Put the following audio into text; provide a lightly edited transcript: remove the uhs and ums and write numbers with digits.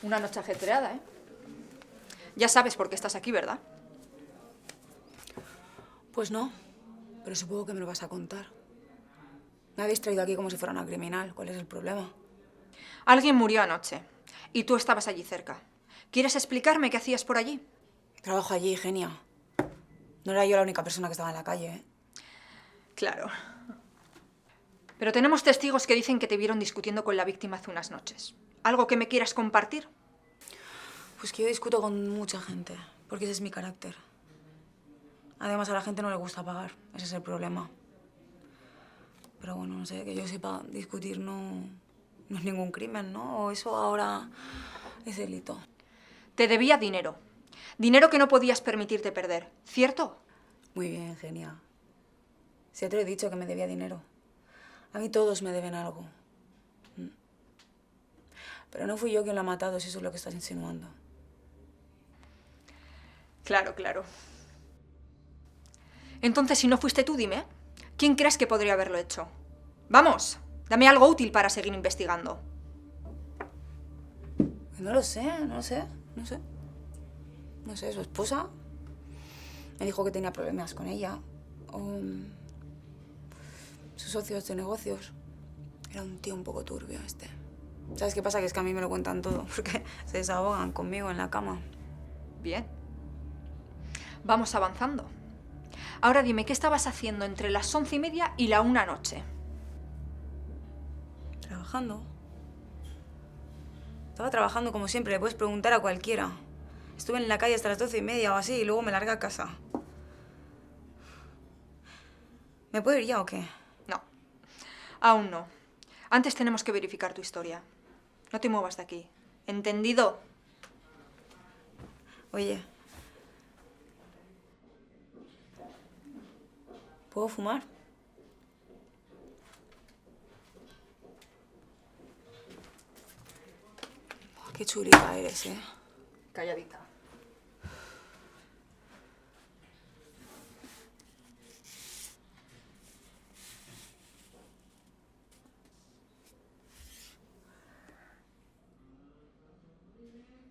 Una noche ajetreada, ¿eh? Ya sabes por qué estás aquí, ¿verdad? Pues no, pero supongo que me lo vas a contar. Me habéis traído aquí como si fuera una criminal. ¿Cuál es el problema? Alguien murió anoche y tú estabas allí cerca. ¿Quieres explicarme qué hacías por allí? Trabajo allí, genia. No era yo la única persona que estaba en la calle, ¿eh? Claro. Pero tenemos testigos que dicen que te vieron discutiendo con la víctima hace unas noches. ¿Algo que me quieras compartir? Pues que yo discuto con mucha gente, porque ese es mi carácter. Además, a la gente no le gusta pagar. Ese es el problema. Pero bueno, no sé, que yo sepa, discutir no es ningún crimen, ¿no? O eso ahora es delito. Te debía dinero. Dinero que no podías permitirte perder, ¿cierto? Muy bien, genia. Si ya te lo he dicho que me debía dinero. A mí todos me deben algo. Pero no fui yo quien lo ha matado, si eso es lo que estás insinuando. Claro, claro. Entonces, si no fuiste tú, dime, ¿quién crees que podría haberlo hecho? Vamos, dame algo útil para seguir investigando. No lo sé, no sé. No sé, su esposa me dijo que tenía problemas con ella. O sus socios de negocios. Era un tío un poco turbio este. ¿Sabes qué pasa? Que es que a mí me lo cuentan todo, porque se desahogan conmigo en la cama. Bien. Vamos avanzando. Ahora dime, ¿qué estabas haciendo entre las 11:30 y la 1 noche? Trabajando. Estaba trabajando como siempre, le puedes preguntar a cualquiera. Estuve en la calle hasta las 12:30 o así y luego me largué a casa. ¿Me puedo ir ya o qué? No, aún no. Antes tenemos que verificar tu historia. No te muevas de aquí. ¿Entendido? Oye. ¿Puedo fumar? Qué chulita eres, ¿eh? Calladita.